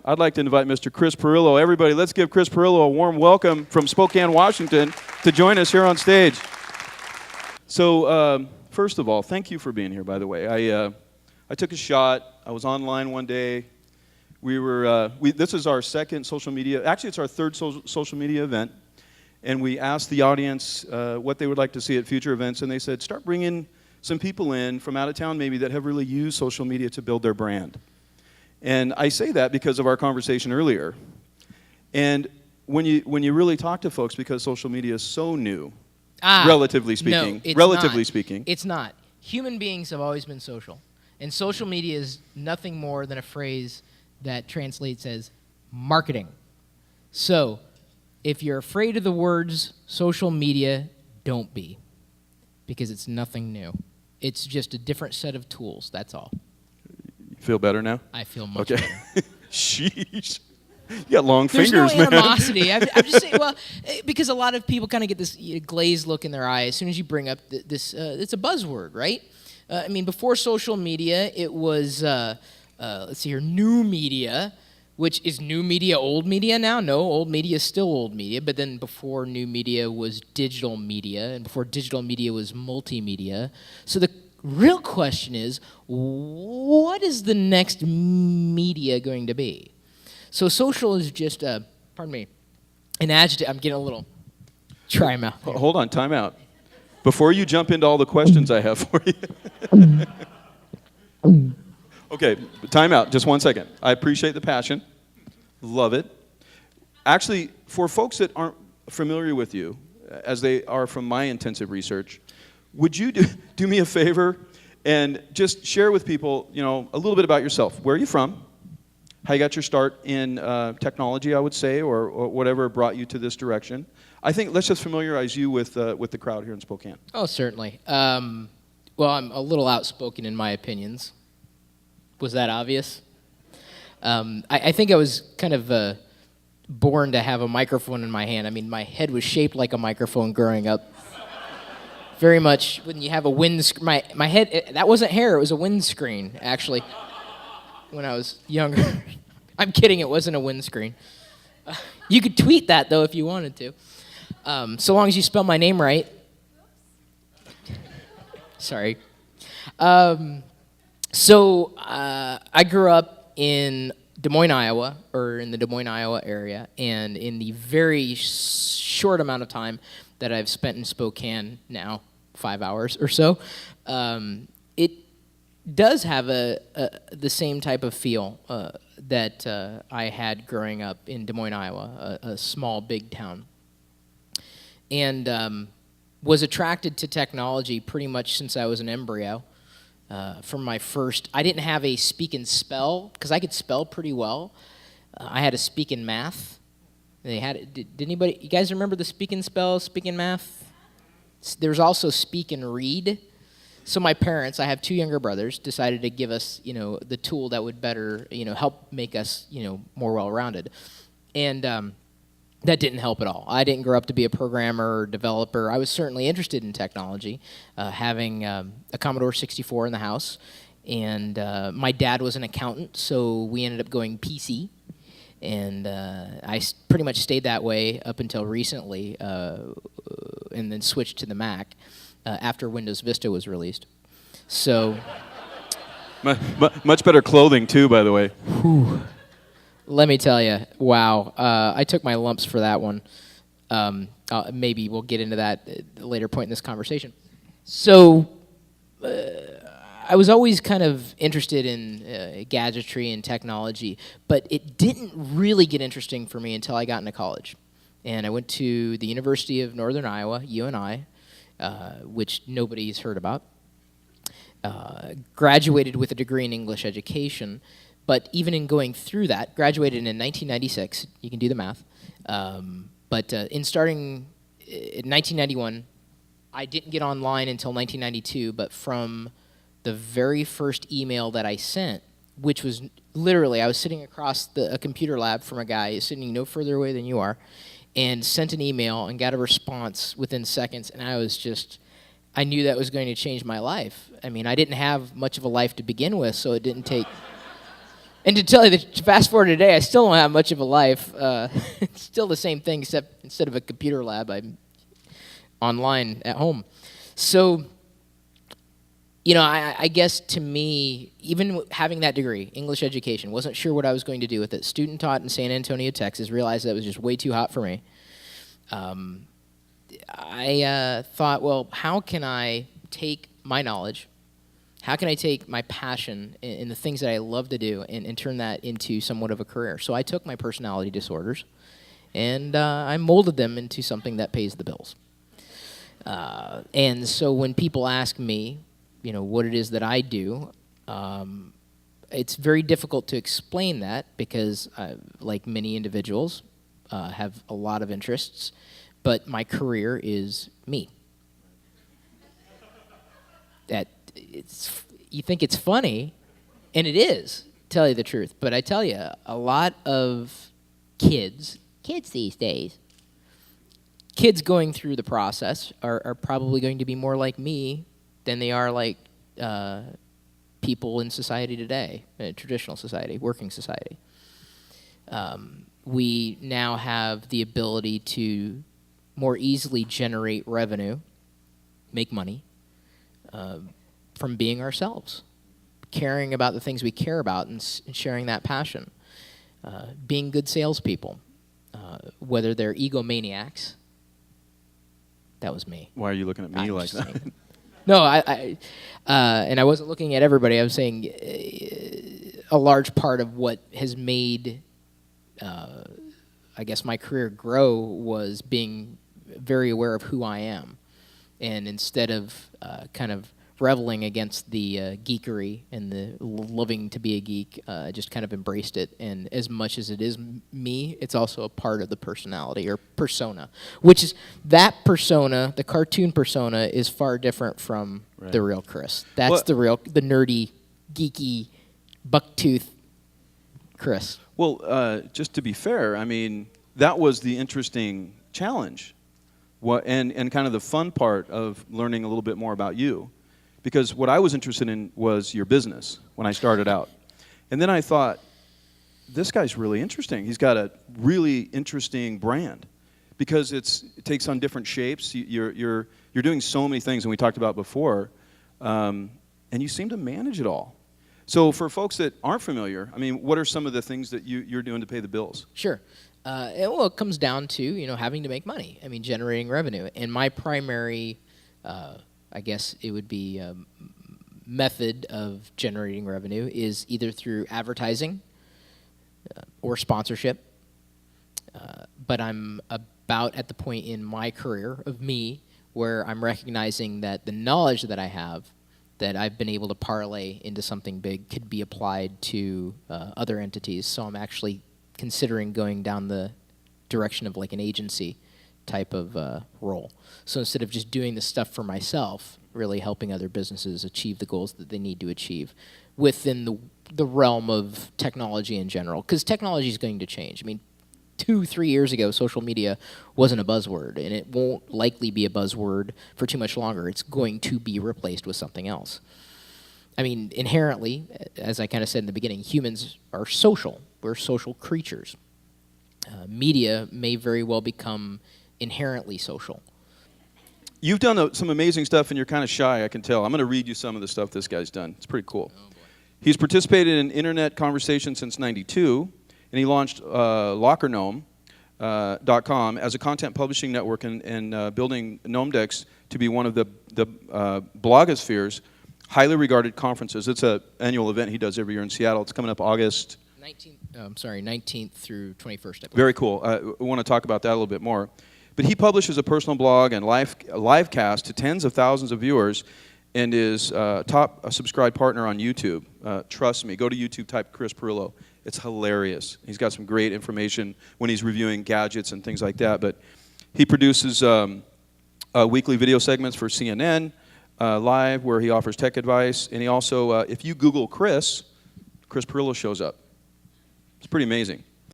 I'd like to invite Mr. Chris Pirillo. Everybody, let's give Chris Pirillo a warm welcome from Spokane, Washington, to join us here on stage. So, first of all, thank you for being here, by the way. I took a shot. I was online one day. This is our second social media, actually it's our third social media event, and we asked the audience what they would like to see at future events, and they said, start bringing some people in from out of town maybe that have really used social media to build their brand. And I say that because of our conversation earlier. And when you really talk to folks, because social media is so new, relatively speaking. No, speaking. It's not. Human beings have always been social. And social media is nothing more than a phrase that translates as marketing. So, if you're afraid of the words social media, don't be. Because it's nothing new. It's just a different set of tools, that's all. You feel better now? I feel much better. Sheesh. You got long There's fingers, no animosity. I'm just saying, well, because a lot of people kind of get this glazed look in their eye as soon as you bring up this. It's a buzzword, right? I mean, before social media, it was, let's see here, new media, which is new media old media now? No, old media is still old media, but then before new media was digital media, and before digital media was multimedia. So the real question is, what is the next media going to be? So social is just, pardon me, an adjective. I'm getting a little try mouth. Hold on, time out. Before you jump into all the questions I have for you. Okay, time out, just 1 second. I appreciate the passion. Love it. Actually, for folks that aren't familiar with you, as they are from my intensive research, would you do me a favor and just share with people, a little bit about yourself? Where are you from? How you got your start in technology, I would say, or whatever brought you to this direction. I think let's just familiarize you with the crowd here in Spokane. Oh, certainly. Well, I'm a little outspoken in my opinions. Was that obvious? I think I was kind of born to have a microphone in my hand. I mean, my head was shaped like a microphone growing up. Very much when you have a windscreen. My head, that wasn't hair, it was a windscreen, actually, when I was younger. I'm kidding, it wasn't a windscreen. You could tweet that, though, if you wanted to. So long as you spell my name right. Sorry. So I grew up in Des Moines, Iowa, or in the Des Moines, Iowa area, and in the very short amount of time that I've spent in Spokane now, 5 hours or so, it does have the same type of feel that I had growing up in Des Moines, Iowa, a small, big town. And was attracted to technology pretty much since I was an embryo. From my first, I didn't have a speak and spell, because I could spell pretty well. I had a speak and math. They had, did anybody, you guys remember the speak and spell, speak and math? There's also speak and read. So my parents, I have two younger brothers, decided to give us, the tool that would better, help make us, more well-rounded. And that didn't help at all. I didn't grow up to be a programmer or developer. I was certainly interested in technology, having a Commodore 64 in the house. And my dad was an accountant, so we ended up going PC. And I pretty much stayed that way up until recently, and then switched to the Mac after Windows Vista was released. So, much better clothing too, by the way. Whew. Let me tell you, wow! I took my lumps for that one. Maybe we'll get into that at a later point in this conversation. So, I was always kind of interested in gadgetry and technology, but it didn't really get interesting for me until I got into college. And I went to the University of Northern Iowa, UNI, which nobody's heard about. Graduated with a degree in English education, but even in going through that, graduated in 1996, you can do the math, but in starting in 1991, I didn't get online until 1992, but from the very first email that I sent, which was literally, I was sitting across a computer lab from a guy sitting no further away than you are, and sent an email and got a response within seconds, and I knew that was going to change my life. I mean, I didn't have much of a life to begin with, so it didn't take And to tell you, to fast forward today, I still don't have much of a life. It's still the same thing, except instead of a computer lab, I'm online at home. So, I guess to me, even having that degree, English education, wasn't sure what I was going to do with it. Student taught in San Antonio, Texas, realized that was just way too hot for me. I thought, well, how can I take my knowledge, how can I take my passion in the things that I love to do and turn that into somewhat of a career? So I took my personality disorders and I molded them into something that pays the bills. And so when people ask me, what it is that I do, it's very difficult to explain that because, like many individuals, have a lot of interests, but my career is me. You think it's funny, and it is, to tell you the truth. But I tell you, a lot of kids these days, kids going through the process are probably going to be more like me than they are like people in society today, traditional society, working society. We now have the ability to more easily generate revenue, make money, from being ourselves, caring about the things we care about and sharing that passion, being good salespeople, whether they're egomaniacs. That was me. Why are you looking at me like that? Saying. No, and I wasn't looking at everybody. I was saying a large part of what has made, I guess, my career grow was being very aware of who I am. And instead of kind of reveling against the geekery and the loving to be a geek, I just kind of embraced it. And as much as it is me, it's also a part of the personality or persona, which is that persona, the cartoon persona, is far different from the real Chris. That's the nerdy, geeky, bucktooth Chris. Well, just to be fair, I mean, that was the interesting challenge. And kind of the fun part of learning a little bit more about you. Because what I was interested in was your business when I started out. And then I thought, this guy's really interesting. He's got a really interesting brand. Because it takes on different shapes. You're doing so many things, and we talked about before, and you seem to manage it all. So for folks that aren't familiar, I mean, what are some of the things that you're doing to pay the bills? Sure. It comes down to, having to make money. I mean, generating revenue. And my primary, I guess it would be method of generating revenue is either through advertising or sponsorship. But I'm about at the point in my career of me where I'm recognizing that the knowledge that I have that I've been able to parlay into something big could be applied to other entities. So I'm actually considering going down the direction of like an agency type of role. So instead of just doing the stuff for myself, really helping other businesses achieve the goals that they need to achieve within the realm of technology in general. Because technology is going to change. I mean, 2-3 years ago, social media wasn't a buzzword, and it won't likely be a buzzword for too much longer. It's going to be replaced with something else. I mean, inherently, as I kind of said in the beginning, humans are social. We're social creatures. Media may very well become inherently social. You've done some amazing stuff, and you're kind of shy, I can tell. I'm going to read you some of the stuff this guy's done. It's pretty cool. Oh, boy. He's participated in internet conversation since '92, and he launched LockerGnome.com as a content publishing network and building GnomeDex to be one of the blogosphere's highly regarded conferences. It's an annual event he does every year in Seattle. It's coming up August 19th through 21st. I believe. Very cool. I want to talk about that a little bit more. But he publishes a personal blog and live cast to tens of thousands of viewers and is top subscribed partner on YouTube. Trust me, go to YouTube, type Chris Pirillo. It's hilarious. He's got some great information when he's reviewing gadgets and things like that. But he produces weekly video segments for CNN Live where he offers tech advice. And he also, if you Google Chris Pirillo shows up. It's pretty amazing.